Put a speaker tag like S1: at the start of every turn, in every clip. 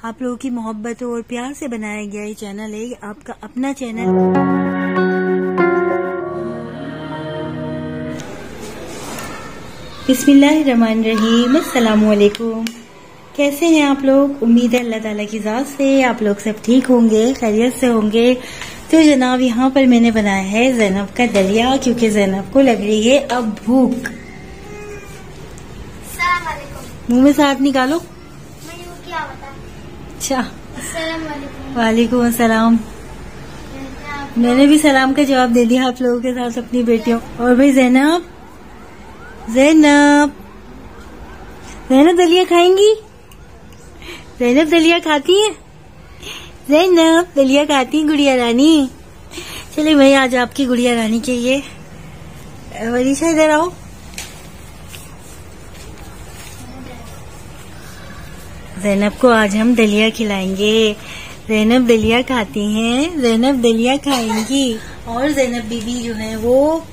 S1: आप लोगों की मोहब्बत और प्यार से बनाया गया ये चैनल है, आपका अपना चैनल। बिस्मिल्लाहिर्रहमानिर्रहीम, अस्सलामुअलैकुम। कैसे हैं आप लोग? उम्मीद है अल्लाह ताला की ज़ात से आप लोग सब ठीक होंगे, खैरियत से होंगे। तो जनाब यहाँ पर मैंने बनाया है ज़ैनब का दलिया, क्योंकि ज़ैनब को लग रही है अब भूख। मुंह में साथ निकालो।
S2: क्या बता?
S1: अच्छा, वालेकुम अस्सलाम। मैंने भी सलाम का जवाब दे दिया आप लोगों के साथ अपनी बेटियों। और भाई ज़ैनब, ज़ैनब दलिया खाएंगी? ज़ैनब दलिया खाती है? ज़ैनब दलिया खाती है गुड़िया रानी? चलिए भाई आज आपकी गुड़िया रानी के ये वरीशा इधर आओ। ज़ैनब को आज हम दलिया खिलाएंगे। ज़ैनब दलिया खाती हैं, ज़ैनब दलिया खाएंगी। और ज़ैनब बीबी जो है वो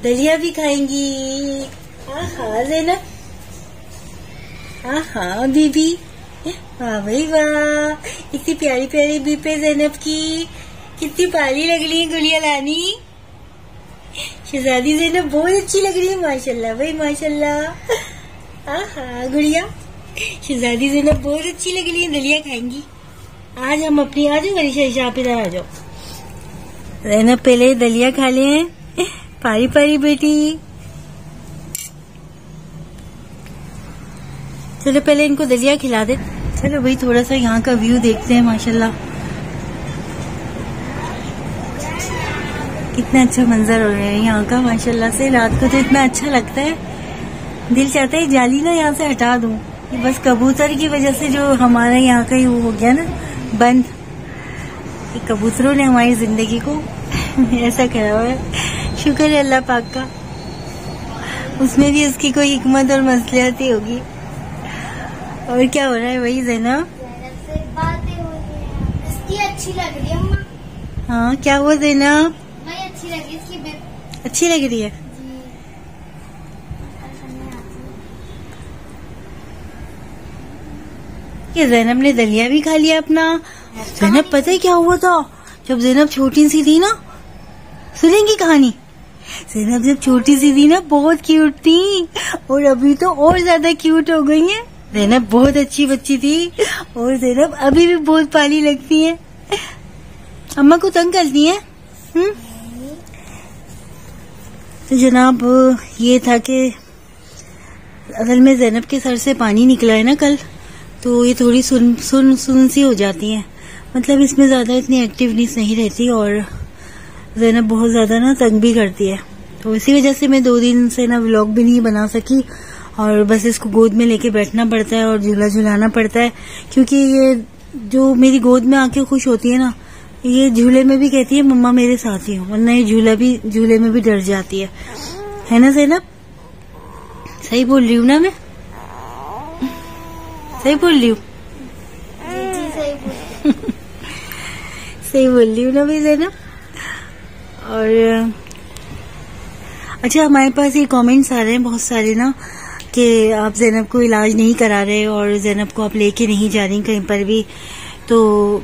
S1: दलिया भी खाएंगी। आहा ज़ैनब, आहा बीबी, वाह भाई वाह, इतनी प्यारी प्यारी बीबी ज़ैनब की, कितनी प्यारी लग रही है गुड़िया रानी। शहजादी ज़ैनब बहुत अच्छी लग रही है, माशाल्लाह भाई माशाल्लाह। आहा गुड़िया, शहजादी ज़ैनब बहुत अच्छी लग रही है, दलिया खाएंगी। आज हम अपनी, आ जाओ वरीशा, आप इधर आ जाओ। ज़ैनब पहले दलिया खा लें, पारी पारी बेटी। चलो पहले इनको दलिया खिला दे। चलो भाई थोड़ा सा यहाँ का व्यू देखते हैं। माशाल्लाह कितना अच्छा मंजर हो रहा है यहाँ का, माशाल्लाह से। रात को तो इतना अच्छा लगता है, दिल चाहता है जाली ना यहाँ से हटा दूं। ये बस कबूतर की वजह से जो हमारे यहाँ का ही वो हो गया ना बंद, कबूतरों ने हमारी जिंदगी को ऐसा करा हुआ है। शुक्र है अल्लाह पाक का, उसमें भी उसकी कोई हिकमत और मसलियत ही होगी। और क्या हो रहा है वही ज़ैनब?
S2: से बातें हो रही हैं। इसकी अच्छी लग रही है अम्मा।
S1: हाँ क्या हुआ ज़ैनब?
S2: मैं अच्छी लग रही है इसकी,
S1: अच्छी लग रही है। ये ज़ैनब ने दलिया भी खा लिया अपना। ज़ैनब पता है क्या हुआ था जब ज़ैनब छोटी सी थी ना? सुनेंगी कहानी? ज़ैनब जब छोटी सी थी ना बहुत क्यूट थी, और अभी तो और ज्यादा क्यूट हो गई है। ज़ैनब बहुत अच्छी बच्ची थी, और ज़ैनब अभी भी बहुत पाली लगती है। अम्मा को तंग करती है। तो जनाब ये था कि असल में ज़ैनब के सर से पानी निकला है ना कल, तो ये थोड़ी सुन सी हो जाती है। मतलब इसमें ज्यादा इतनी एक्टिवनेस नहीं रहती, और ज़ैनब बहुत ज्यादा ना तंग भी करती है। तो इसी वजह से मैं 2 दिन से ना व्लॉग भी नहीं बना सकी, और बस इसको गोद में लेके बैठना पड़ता है और झूला झुलाना पड़ता है। क्योंकि ये जो मेरी गोद में आके खुश होती है ना, ये झूले में भी कहती है मम्मा मेरे साथ ही हो, वरना ये झूले में भी डर जाती है ना ज़ैनब? सही बोल रही हूँ ना मैं? सही बोल रही हूँ?
S2: जी सही बोल
S1: सही बोल रही हूँ ना भाई ज़ैनब? और अच्छा, हमारे पास ये कमेंट्स आ रहे हैं बहुत सारे ना कि आप ज़ैनब को इलाज नहीं करा रहे और ज़ैनब को आप लेके नहीं जा रही कहीं पर भी। तो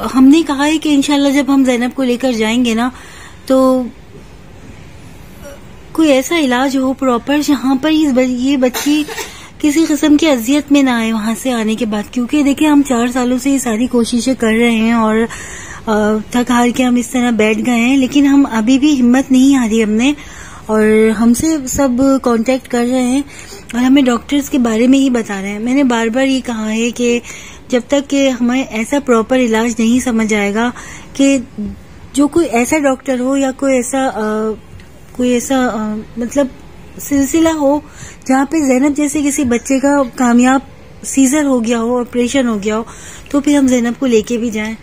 S1: हमने कहा है कि इंशाल्लाह जब हम ज़ैनब को लेकर जाएंगे ना, तो कोई ऐसा इलाज हो प्रॉपर जहाँ पर ये बच्ची किसी किस्म की अजियत में ना आए वहां से आने के बाद। क्योंकि देखिए हम 4 सालों से ये सारी कोशिशें कर रहे हैं, और थक हार के हम इस तरह बैठ गए हैं, लेकिन हम अभी भी हिम्मत नहीं हारी हमने, और हमसे सब कांटेक्ट कर रहे हैं और हमें डॉक्टर्स के बारे में ही बता रहे हैं। मैंने बार बार ये कहा है कि जब तक कि हमें ऐसा प्रॉपर इलाज नहीं समझ आएगा कि जो कोई ऐसा डॉक्टर हो या कोई ऐसा मतलब सिलसिला हो जहाँ पे ज़ैनब जैसे किसी बच्चे का कामयाब सीजर हो गया हो, ऑपरेशन हो गया हो, तो फिर हम ज़ैनब को लेके भी जाएं।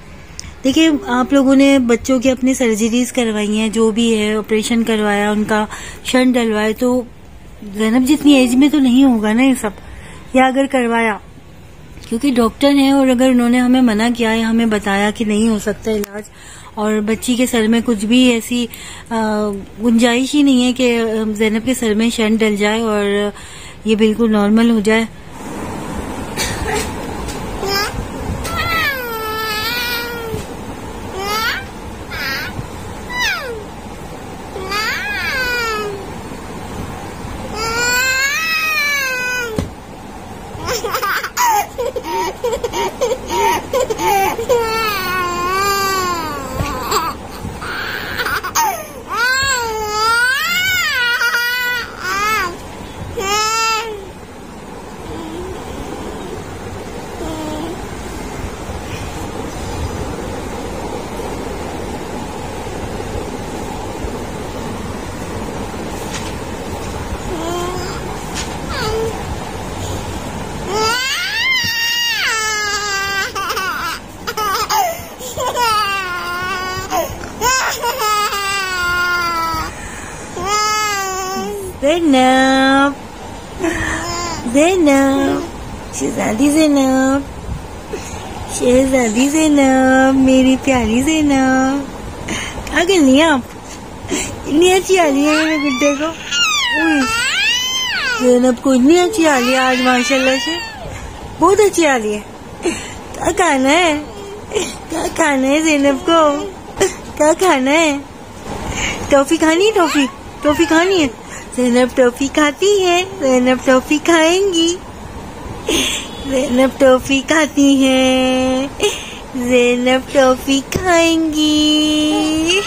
S1: देखिए आप लोगों ने बच्चों की अपनी सर्जरीज करवाई हैं, जो भी है ऑपरेशन करवाया, उनका शंट डलवाए, तो ज़ैनब जितनी एज में तो नहीं होगा ना ये सब, या अगर करवाया क्योंकि डॉक्टर हैं और अगर उन्होंने हमें मना किया है, हमें बताया कि नहीं हो सकता इलाज, और बच्ची के सर में कुछ भी ऐसी गुंजाइश ही नहीं है कि ज़ैनब के सर में शन डल जाए और ये बिल्कुल नॉर्मल हो जाए। ज़ैनब, ज़ैनब, शहज़ादी ज़ैनब, शहज़ादी ज़ैनब, मेरी प्यारी ज़ैनब, क्या कर रही हैं आप? इतनी अच्छी आ रही है मेरे गुड्डे को। ज़ैनब को इतनी अच्छी आ रही है आज माशाल्लाह से, बहुत अच्छी आ रही है। क्या खाना है? क्या खाना है ज़ैनब को? क्या खाना है? टॉफी खानी है? टॉफी टॉफी खानी है? ज़ैनब टॉफी खाती है, ज़ैनब टॉफी खाएंगी, ज़ैनब टॉफी खाती है, ज़ैनब टॉफी खाएंगी।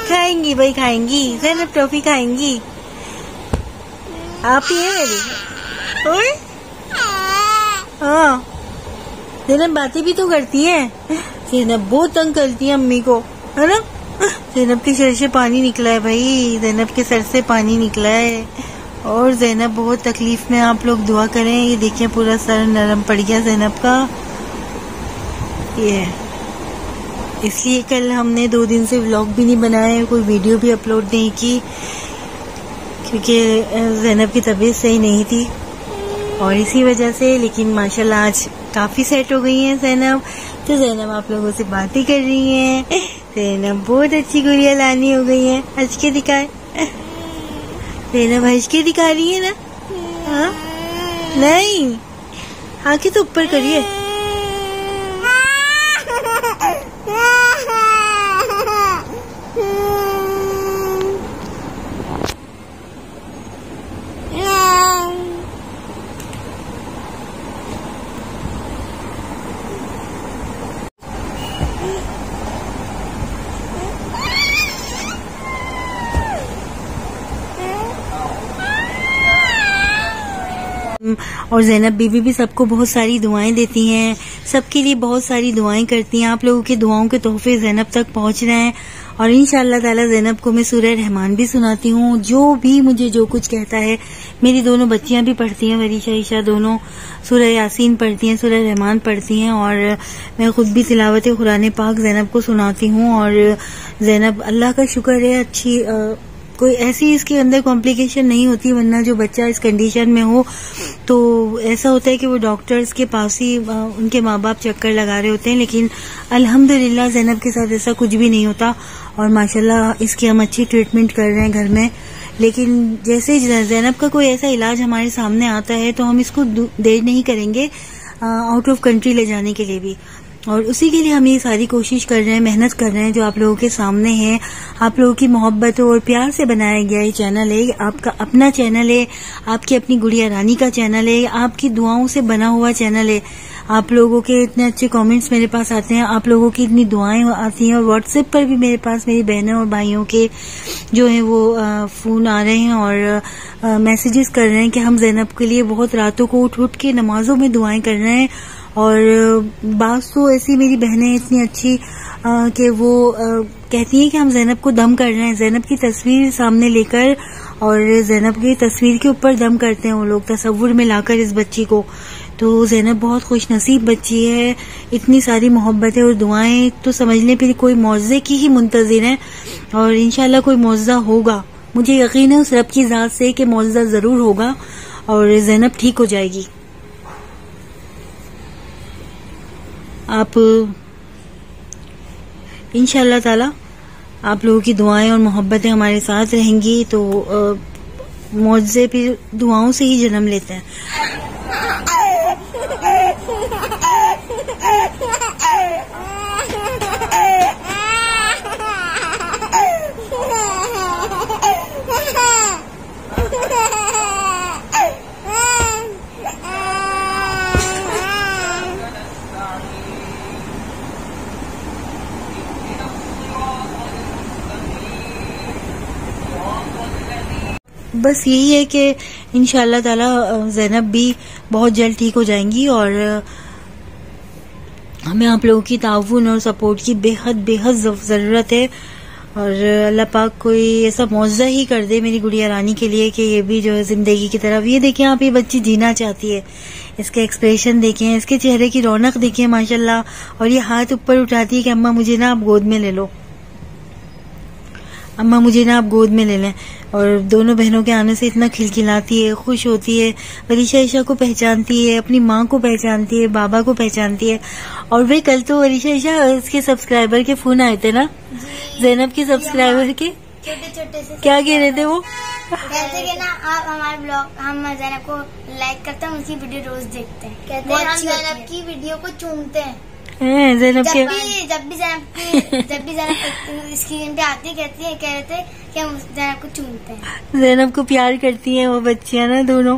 S1: खाएंगी भाई, खाएंगी ज़ैनब टॉफी खाएंगी। आप ही है मेरी। और हाँ, ज़ैनब बातें भी तो करती है। ज़ैनब बहुत तंग करती है अम्मी को, है ना? ज़ैनब के सर से पानी निकला है भाई, ज़ैनब के सर से पानी निकला है और ज़ैनब बहुत तकलीफ में। आप लोग दुआ करें। ये देखिए पूरा सर नरम पड़ गया ज़ैनब का। ये इसलिए कल हमने 2 दिन से व्लॉग भी नहीं बनाया, कोई वीडियो भी अपलोड नहीं की, क्योंकि ज़ैनब की तबीयत सही नहीं थी और इसी वजह से। लेकिन माशाल्लाह आज काफ़ी सेट हो गई है ज़ैनब। तो ज़ैनब आप लोगों से बातें कर रही हैं। ज़ैनब बहुत अच्छी गुड़िया लानी हो गई है। हंस के दिखाए, ज़ैनब हंस के दिखा रही है ना? हाँ नहीं, आंखें तो ऊपर करिए। और ज़ैनब बीवी भी सबको बहुत सारी दुआएं देती हैं, सबके लिए बहुत सारी दुआएं करती हैं। आप लोगों की दुआओं के तोहफे ज़ैनब तक पहुंच रहे हैं और इंशाअल्लाह ताला ज़ैनब को मैं सूरह रहमान भी सुनाती हूँ। जो भी मुझे जो कुछ कहता है, मेरी दोनों बच्चियां भी पढ़ती हैं, वरीशा ईशा दोनों सूरह यासीन पढ़ती हैं, सूरह रहमान पढ़ती हैं और मैं खुद भी तिलावत कुरान पाक ज़ैनब को सुनाती हूँ। और ज़ैनब अल्लाह का शुक्र है अच्छी, कोई ऐसी इसके अंदर कॉम्प्लिकेशन नहीं होती, वरना जो बच्चा इस कंडीशन में हो तो ऐसा होता है कि वो डॉक्टर्स के पास ही उनके माँ बाप चक्कर लगा रहे होते हैं। लेकिन अल्हम्दुलिल्लाह ज़ैनब के साथ ऐसा कुछ भी नहीं होता और माशाल्लाह इसकी हम अच्छी ट्रीटमेंट कर रहे हैं घर में। लेकिन जैसे ज़ैनब का कोई ऐसा इलाज हमारे सामने आता है तो हम इसको देर नहीं करेंगे आउट ऑफ कंट्री ले जाने के लिए भी, और उसी के लिए हम ये सारी कोशिश कर रहे हैं, मेहनत कर रहे हैं। जो आप लोगों के सामने है, आप लोगों की मोहब्बत और प्यार से बनाया गया ये चैनल है, आपका अपना चैनल है, आपकी अपनी गुड़िया रानी का चैनल है, आपकी दुआओं से बना हुआ चैनल है। आप लोगों के इतने अच्छे कमेंट्स मेरे पास आते हैं, आप लोगों की इतनी दुआएं आती हैं और व्हाट्सएप पर भी मेरे पास मेरी बहनों और भाइयों के जो है वो फोन आ रहे हैं और मैसेजेस कर रहे हैं कि हम ज़ैनब के लिए बहुत रातों को उठ उठ के नमाजों में दुआएं कर रहे हैं। और बात तो ऐसी मेरी बहनें इतनी अच्छी कि वो कहती हैं कि हम ज़ैनब को दम कर रहे हैं, ज़ैनब की तस्वीर सामने लेकर और ज़ैनब की तस्वीर के ऊपर दम करते हैं वो लोग, तसव्वुर में लाकर इस बच्ची को। तो ज़ैनब बहुत खुश नसीब बच्ची है, इतनी सारी मोहब्बतें और दुआएं तो समझ लें फिर कोई मौज़े की ही मुंतज़िर हैं और इंशाल्लाह कोई मौज़ा होगा। मुझे यकीन है उस रब की ज़ात से कि मौज़ा ज़रूर होगा और ज़ैनब ठीक हो जाएगी। आप इंशाल्लाह ताला आप लोगों की दुआएं और मोहब्बतें हमारे साथ रहेंगी तो मौजे भी दुआओं से ही जन्म लेते हैं। बस यही है कि इंशाल्लाह ताला ज़ैनब भी बहुत जल्द ठीक हो जाएंगी और हमें आप लोगों की ताउन और सपोर्ट की बेहद बेहद ज़रूरत है और अल्लाह पाक कोई ऐसा मौज़ा ही कर दे मेरी गुड़िया रानी के लिए कि ये भी जो है जिंदगी की तरफ, ये देखें आप, ये बच्ची जीना चाहती है, इसके एक्सप्रेशन देखें, इसके चेहरे की रौनक देखें माशाल्लाह, और ये हाथ ऊपर उठाती है कि अम्मा मुझे ना आप गोद में ले लो, अम्मा मुझे ना आप गोद में ले लें। और दोनों बहनों के आने से इतना खिलखिलाती है, खुश होती है, अरीशा ईशा को पहचानती है, अपनी माँ को पहचानती है, बाबा को पहचानती है। और वे कल तो अरीशा ईशा इसके सब्सक्राइबर के फोन आए थे ना, ज़ैनब के सब्सक्राइबर के,
S2: छोटे छोटे से
S1: क्या कह रहे थे वो?
S2: कहते कि ना आप हमारे ब्लॉग, हम ज़ैनब को लाइक करते हैं, उनकी वीडियो रोज देखते हैं, कहते हैं हम ज़ैनब की वीडियो को चूमते हैं।
S1: ज़ैनब के
S2: जब भी ज़ैनब स्क्रीन पे आती है कह रहे थे कि हम ज़ैनब को चूमते हैं।
S1: ज़ैनब को प्यार करती हैं वो बच्चियां ना दोनों।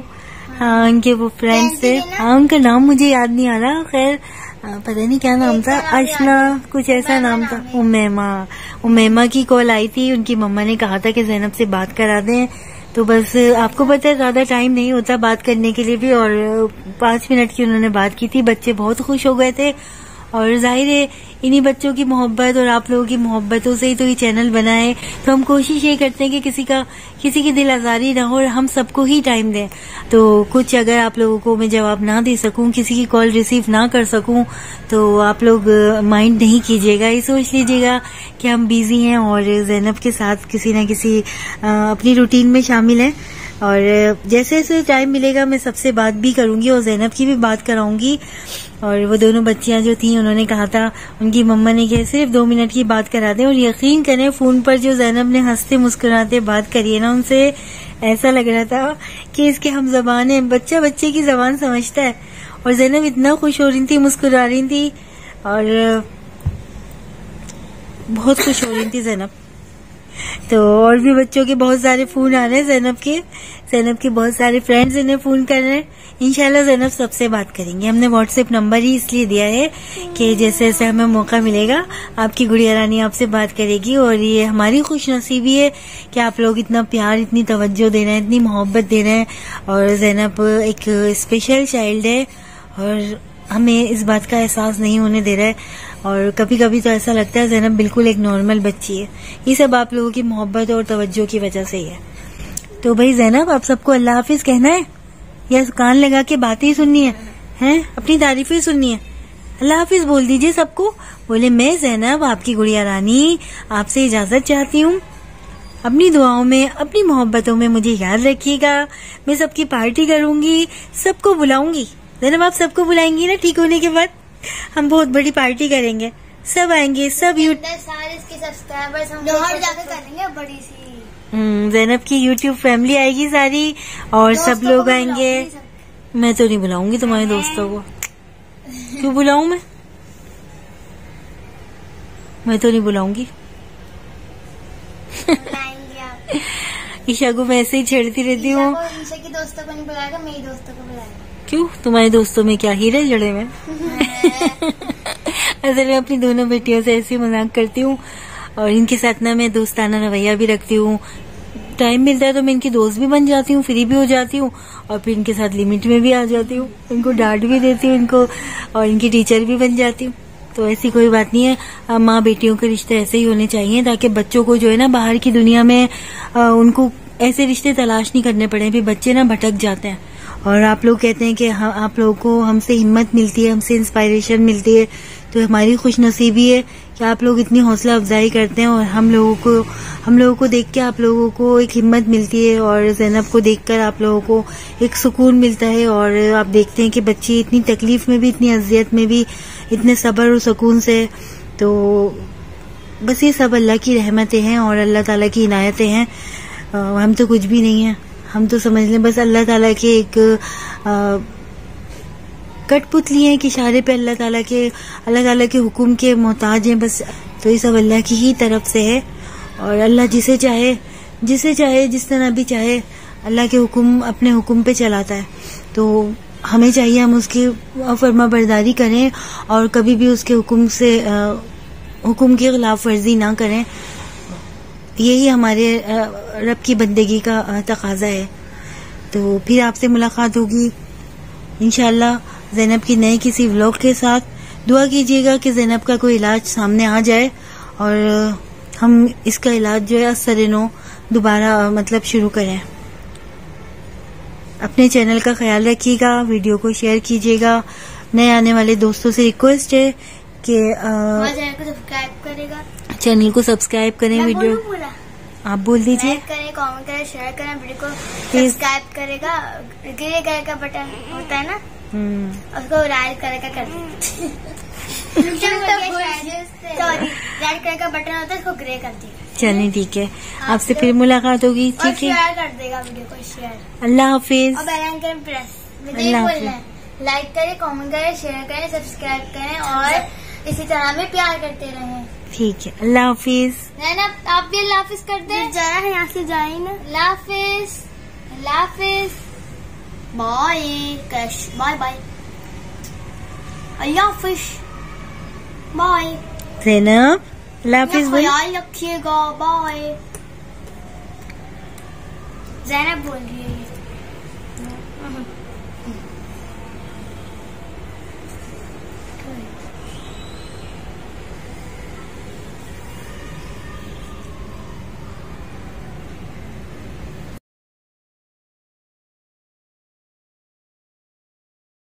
S1: हाँ, उनके वो फ्रेंड्स थे, हाँ उनका नाम मुझे याद नहीं आ रहा, खैर पता नहीं क्या नाम था, अर्चना कुछ ऐसा नाम था। उमैमा की कॉल आई थी, उनकी मम्मा ने कहा था कि ज़ैनब से बात करा दें, तो बस आपको पता है ज्यादा टाइम नहीं होता बात करने के लिए भी, और 5 मिनट की उन्होंने बात की थी। बच्चे बहुत खुश हो गए थे और जाहिर है इन्हीं बच्चों की मोहब्बत और आप लोगों की मोहब्बतों से ही तो ये चैनल बना है। तो हम कोशिश ये करते हैं कि किसी की दिल आजारी ना हो और हम सबको ही टाइम दें। तो कुछ अगर आप लोगों को मैं जवाब ना दे सकूं, किसी की कॉल रिसीव ना कर सकूं, तो आप लोग माइंड नहीं कीजिएगा, ये सोच लीजिएगा कि हम बिजी हैं और ज़ैनब के साथ किसी न किसी अपनी रूटीन में शामिल हैं। और जैसे जैसे टाइम मिलेगा मैं सबसे बात भी करूंगी और ज़ैनब की भी बात कराऊंगी। और वो दोनों बच्चियां जो थी उन्होंने कहा था उनकी मम्मा ने कि सिर्फ 2 मिनट की बात करा दें, और यकीन करें फोन पर जो ज़ैनब ने हंसते मुस्कुराते बात करी है ना उनसे, ऐसा लग रहा था कि इसके हम ज़बान है, बच्चा बच्चे की ज़बान समझता है। और ज़ैनब इतना खुश हो रही थी, मुस्कुरा रही थी और बहुत खुश हो रही थी ज़ैनब। तो और भी बच्चों के बहुत सारे फोन आ रहे हैं, ज़ैनब के बहुत सारे फ्रेंड्स इन्हें फोन कर रहे हैं। इंशाल्लाह ज़ैनब सबसे बात करेंगे। हमने व्हाट्सएप नंबर ही इसलिए दिया है कि जैसे जैसे हमें मौका मिलेगा आपकी गुड़िया रानी आपसे बात करेगी। और ये हमारी खुशनसीबी है कि आप लोग इतना प्यार, इतनी तवज्जो दे रहे हैं, इतनी मोहब्बत दे रहे हैं। और ज़ैनब एक स्पेशल चाइल्ड है और हमें इस बात का एहसास नहीं होने दे रहा है। और कभी कभी तो ऐसा लगता है ज़ैनब बिल्कुल एक नॉर्मल बच्ची है। ये सब आप लोगों की मोहब्बत और तवज्जो की वजह से ही है। तो भाई ज़ैनब, आप सबको अल्लाह हाफिज कहना है या कान लगा के बातें ही सुननी है, हैं? अपनी तारीफें सुननी है? अल्लाह हाफिज बोल दीजिए सबको। बोले मैं ज़ैनब आपकी गुड़िया रानी आपसे इजाजत चाहती हूँ। अपनी दुआओं में, अपनी मोहब्बतों में मुझे याद रखिएगा। मैं सबकी पार्टी करूंगी, सबको बुलाऊंगी। ज़ैनब आप सबको बुलाएंगी ना ठीक होने के बाद? हम बहुत बड़ी पार्टी करेंगे, सब आएंगे, सब
S2: सारे इसके सब्सक्राइबर्स हम लाहौर जाकर करेंगे बड़ी सी।
S1: ज़ैनब की यूट्यूब फैमिली आएगी सारी और सब लोग आएंगे। मैं तो नहीं बुलाऊंगी तुम्हारे दोस्तों को। क्यों बुलाऊं मैं तो नहीं बुलाऊंगी। ईशा को मैं ऐसे ही छेड़ती रहती हूँ।
S2: ईशा की दोस्तों को नहीं बुलाएगा, मेरी दोस्तों को बुलाएगा।
S1: क्यों? तुम्हारे दोस्तों में क्या हीरे जड़े में? असल में अपनी दोनों बेटियों से ऐसे मजाक करती हूँ और इनके साथ ना मैं दोस्ताना रवैया भी रखती हूँ। टाइम मिलता है तो मैं इनकी दोस्त भी बन जाती हूँ, फ्री भी हो जाती हूँ और फिर इनके साथ लिमिट में भी आ जाती हूँ। इनको डांट भी देती हूँ इनको, और इनकी टीचर भी बन जाती हूँ। तो ऐसी कोई बात नहीं है। माँ बेटियों के रिश्ते ऐसे ही होने चाहिए ताकि बच्चों को जो है ना बाहर की दुनिया में उनको ऐसे रिश्ते तलाश नहीं करने पड़े। फिर बच्चे ना भटक जाते हैं। और आप लोग कहते हैं कि आप लोगों को हमसे हिम्मत मिलती है, हमसे इंस्पायरेशन मिलती है, तो हमारी खुशनसीबी है कि आप लोग इतनी हौसला अफजाई करते हैं और हम लोगों को देख के आप लोगों को एक हिम्मत मिलती है और ज़ैनब को देखकर आप लोगों को एक सुकून मिलता है। और आप देखते हैं कि बच्ची इतनी तकलीफ में भी, इतनी अजियत में भी इतने सब्र और सुकून से, तो बस ये सब अल्लाह की रहमतें हैं और अल्लाह ताला की इनायतें हैं। हम तो कुछ भी नहीं है, हम तो समझ लें बस अल्लाह ताला के एक कठपुतली हैं कि इशारे पे अल्लाह ताला के हुक्म के मोहताज हैं बस। तो ये सब अल्लाह की ही तरफ से है और अल्लाह जिसे चाहे जिस तरह भी चाहे अल्लाह के हुक्म अपने हुक्म पे चलाता है। तो हमें चाहिए हम उसकी फर्मा बरदारी करें और कभी भी उसके हुक्म की खिलाफ वर्जी ना करें। यही हमारे रब की बंदगी का तकाजा है। तो फिर आपसे मुलाकात होगी इंशाल्लाह ज़ैनब की नए किसी व्लॉग के साथ। दुआ कीजिएगा कि ज़ैनब का कोई इलाज सामने आ जाए और हम इसका इलाज जो है असर-ए-नौ दोबारा मतलब शुरू करें। अपने चैनल का ख्याल रखिएगा, वीडियो को शेयर कीजिएगा। नए आने वाले दोस्तों से रिक्वेस्ट है कि चैनल को सब्सक्राइब करें। वीडियो आप बोल दीजिए।
S2: करें, कमेंट करें, शेयर करें, वीडियो को सब्सक्राइब करेगा। ग्रे कलर का बटन होता है ना, उसको रेड कलर का कर दीजिए। सॉरी, रेड कलर का बटन होता है, उसको ग्रे कर दीजिए।
S1: चलिए ठीक है, आपसे फिर मुलाकात होगी। ठीक है,
S2: शेयर कर देगा वीडियो को शेयर।
S1: अल्लाह हाफिज।
S2: और बेल आइकन प्रेस।
S1: अल्लाह हाफिज।
S2: लाइक करें, कमेंट करें, शेयर करें, सब्सक्राइब करें और इसी तरह में प्यार करते रहें।
S1: ठीक है, अल्लाह हाफिज।
S2: ना आप भी अल्लाह हाफिज कर दें। जाना है यहाँ से, जाए ना। अल्लाह हाफिज, अल्लाह हाफिज, बाय क्रश, बाय बाय, अल्लाह हाफिज, बाय
S1: ज़ैनब, अल्लाह हाफिज बोल।
S2: ख्याल रखिएगा, बाय। ज़ैनब बोल रही है।